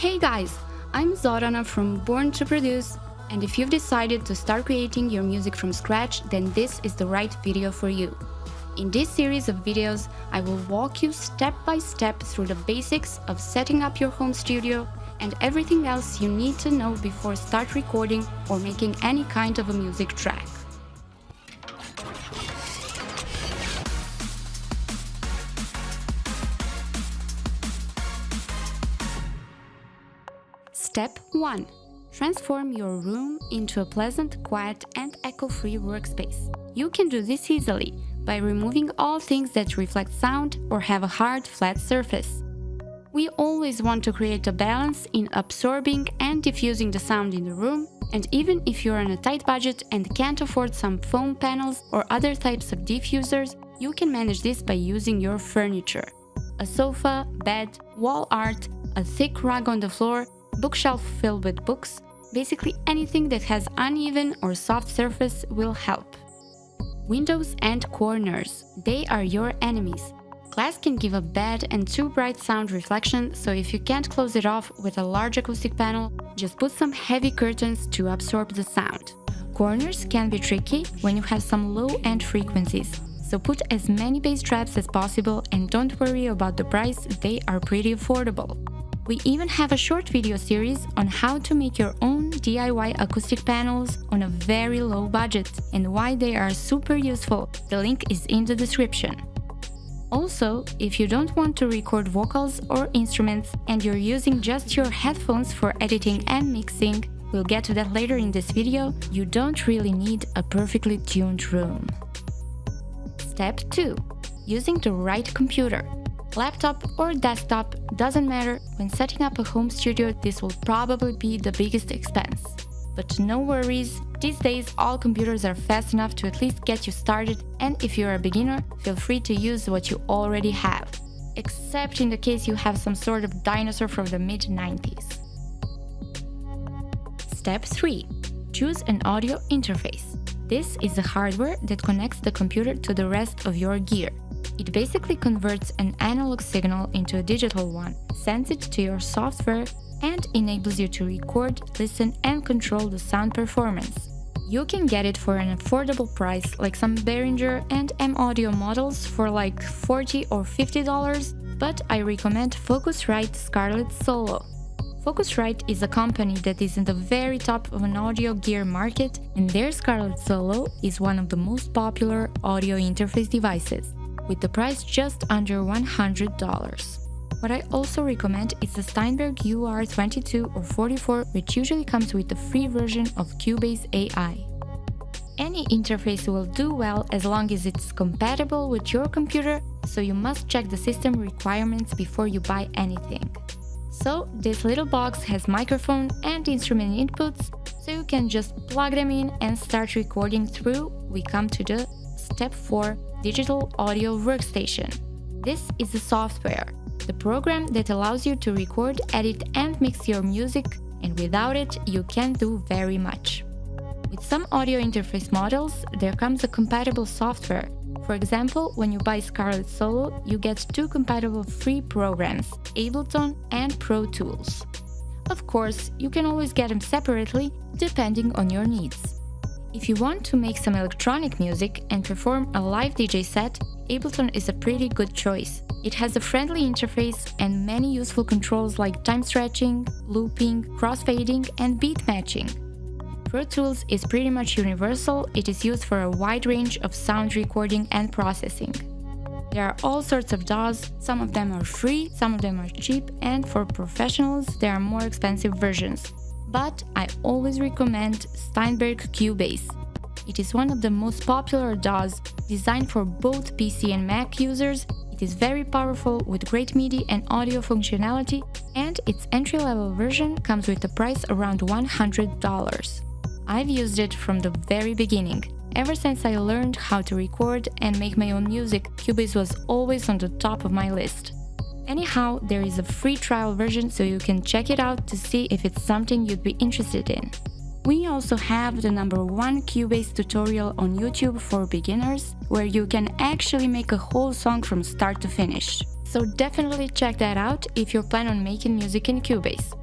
Hey guys, I'm Zorana from Born to Produce, and if you've decided to start creating your music from scratch, then this is the right video for you. In this series of videos, I will walk you step by step through the basics of setting up your home studio and everything else you need to know before start recording or making any kind of a music track. Step 1. Transform your room into a pleasant, quiet and echo-free workspace. You can do this easily by removing all things that reflect sound or have a hard, flat surface. We always want to create a balance in absorbing and diffusing the sound in the room, and even if you're on a tight budget and can't afford some foam panels or other types of diffusers, you can manage this by using your furniture. A sofa, bed, wall art, a thick rug on the floor, bookshelf filled with books, basically anything that has uneven or soft surface will help. Windows and corners, they are your enemies. Glass can give a bad and too bright sound reflection, so if you can't close it off with a large acoustic panel, just put some heavy curtains to absorb the sound. Corners can be tricky when you have some low-end frequencies, so put as many bass traps as possible and don't worry about the price, they are pretty affordable. We even have a short video series on how to make your own DIY acoustic panels on a very low budget and why they are super useful. The link is in the description. Also, if you don't want to record vocals or instruments and you're using just your headphones for editing and mixing, we'll get to that later in this video, you don't really need a perfectly tuned room. Step 2. Using the right computer. Laptop or desktop, doesn't matter, when setting up a home studio this will probably be the biggest expense. But no worries, these days all computers are fast enough to at least get you started, and if you're a beginner, feel free to use what you already have. Except in the case you have some sort of dinosaur from the mid-90s. Step 3. Choose an audio interface. This is the hardware that connects the computer to the rest of your gear. It basically converts an analog signal into a digital one, sends it to your software, and enables you to record, listen, and control the sound performance. You can get it for an affordable price, like some Behringer and M-Audio models for like $40 or $50, but I recommend Focusrite Scarlett Solo. Focusrite is a company that is in the very top of an audio gear market, and their Scarlett Solo is one of the most popular audio interface devices, with the price just under $100. What I also recommend is the Steinberg UR22 or 44, which usually comes with the free version of Cubase AI. Any interface will do well as long as it's compatible with your computer, so you must check the system requirements before you buy anything. So this little box has microphone and instrument inputs, so you can just plug them in and start recording through. We come to the Step 4. Digital Audio Workstation. This is a software, the program that allows you to record, edit and mix your music, and without it you can't do very much. With some audio interface models, there comes a compatible software. For example, when you buy Scarlett Solo, you get 2 compatible free programs, Ableton and Pro Tools. Of course, you can always get them separately, depending on your needs. If you want to make some electronic music and perform a live DJ set, Ableton is a pretty good choice. It has a friendly interface and many useful controls like time stretching, looping, crossfading and beat matching. Pro Tools is pretty much universal, it is used for a wide range of sound recording and processing. There are all sorts of DAWs, some of them are free, some of them are cheap, and for professionals there are more expensive versions. But I always recommend Steinberg Cubase. It is one of the most popular DAWs, designed for both PC and Mac users. It is very powerful with great MIDI and audio functionality, and its entry-level version comes with a price around $100. I've used it from the very beginning. Ever since I learned how to record and make my own music, Cubase was always on the top of my list. Anyhow, there is a free trial version, so you can check it out to see if it's something you'd be interested in. We also have the #1 Cubase tutorial on YouTube for beginners, where you can actually make a whole song from start to finish. So definitely check that out if you plan on making music in Cubase.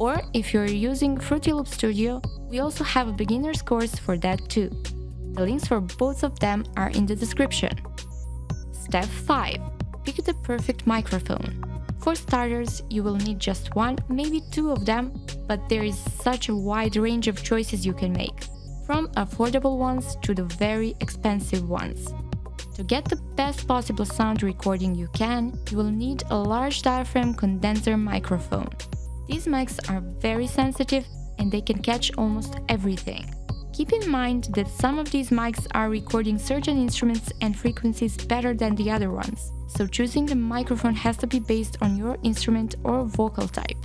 Or if you're using Fruity Loop Studio, we also have a beginner's course for that too. The links for both of them are in the description. Step 5. Pick the perfect microphone. For starters, you will need just one, maybe two of them, but there is such a wide range of choices you can make, from affordable ones to the very expensive ones. To get the best possible sound recording you will need a large diaphragm condenser microphone. These mics are very sensitive and they can catch almost everything. Keep in mind that some of these mics are recording certain instruments and frequencies better than the other ones, so choosing the microphone has to be based on your instrument or vocal type.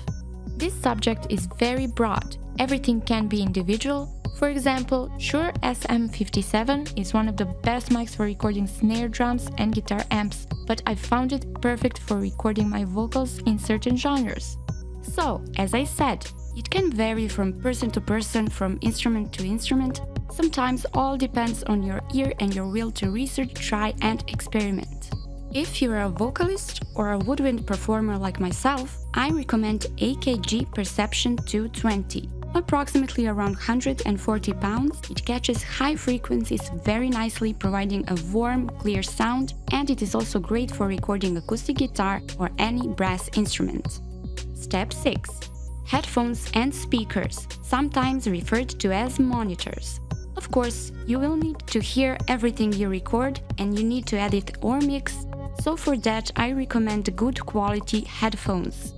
This subject is very broad. Everything can be individual. For example, Shure SM57 is one of the best mics for recording snare drums and guitar amps, but I found it perfect for recording my vocals in certain genres. So, as I said, it can vary from person to person, from instrument to instrument. Sometimes all depends on your ear and your will to research, try and experiment. If you're a vocalist or a woodwind performer like myself, I recommend AKG Perception 220. Approximately around 140 pounds, it catches high frequencies very nicely, providing a warm, clear sound, and it is also great for recording acoustic guitar or any brass instrument. Step 6. Headphones and speakers, sometimes referred to as monitors. Of course, you will need to hear everything you record and you need to edit or mix, so for that I recommend good quality headphones.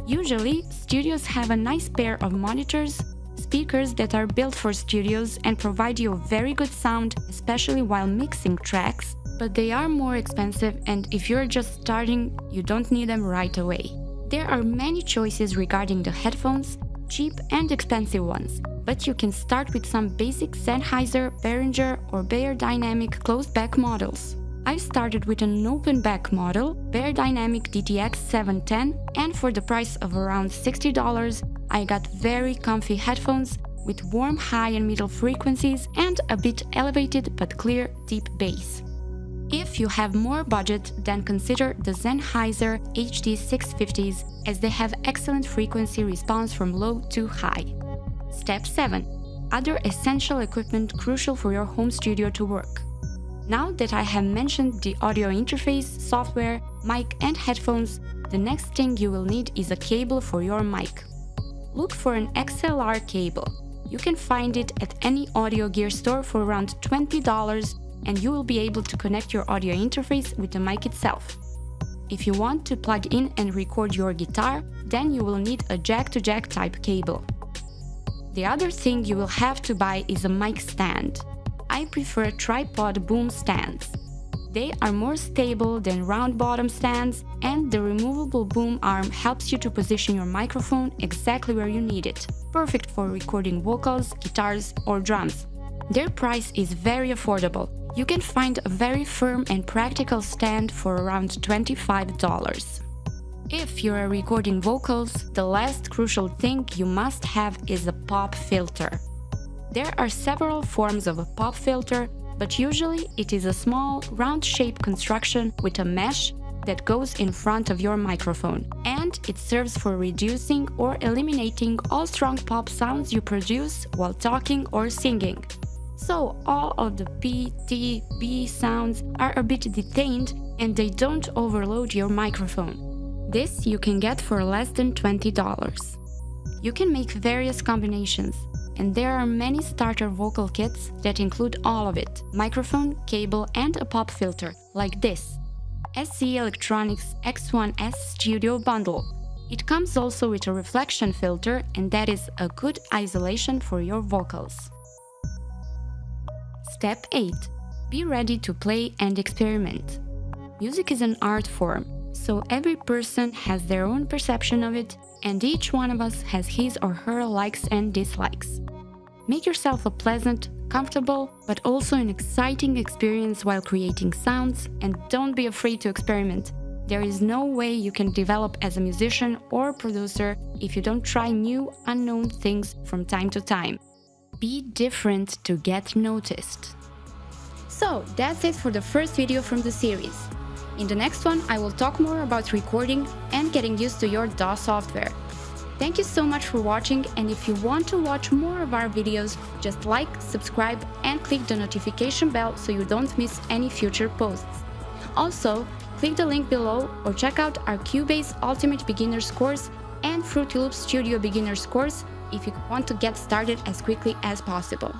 Usually, studios have a nice pair of monitors, speakers that are built for studios and provide you a very good sound, especially while mixing tracks, but they are more expensive and if you're just starting, you don't need them right away. There are many choices regarding the headphones, cheap and expensive ones, but you can start with some basic Sennheiser, Behringer or Beyerdynamic closed-back models. I started with an open-back model, Beyerdynamic DTX 710, and for the price of around $60, I got very comfy headphones with warm high and middle frequencies and a bit elevated but clear deep bass. If you have more budget, then consider the Sennheiser HD650s as they have excellent frequency response from low to high. Step 7. Other essential equipment crucial for your home studio to work. Now that I have mentioned the audio interface, software, mic and headphones, the next thing you will need is a cable for your mic. Look for an XLR cable. You can find it at any audio gear store for around $20 and you will be able to connect your audio interface with the mic itself. If you want to plug in and record your guitar, then you will need a jack-to-jack type cable. The other thing you will have to buy is a mic stand. I prefer tripod boom stands. They are more stable than round bottom stands and the removable boom arm helps you to position your microphone exactly where you need it. Perfect for recording vocals, guitars or drums. Their price is very affordable. You can find a very firm and practical stand for around $25. If you are recording vocals, the last crucial thing you must have is a pop filter. There are several forms of a pop filter, but usually it is a small, round-shaped construction with a mesh that goes in front of your microphone, and it serves for reducing or eliminating all strong pop sounds you produce while talking or singing. So all of the P, T, B sounds are a bit detained and they don't overload your microphone. This you can get for less than $20. You can make various combinations, and there are many starter vocal kits that include all of it: microphone, cable and a pop filter, like this. SE Electronics X1S Studio Bundle. It comes also with a reflection filter and that is a good isolation for your vocals. Step 8. Be ready to play and experiment. Music is an art form, so every person has their own perception of it, and each one of us has his or her likes and dislikes. Make yourself a pleasant, comfortable, but also an exciting experience while creating sounds, and don't be afraid to experiment. There is no way you can develop as a musician or producer if you don't try new, unknown things from time to time. Be different to get noticed. So, that's it for the first video from the series. In the next one, I will talk more about recording and getting used to your DAW software. Thank you so much for watching, and if you want to watch more of our videos, just like, subscribe and click the notification bell so you don't miss any future posts. Also, click the link below or check out our Cubase Ultimate Beginners course and Fruity Loops Studio Beginners course if you want to get started as quickly as possible.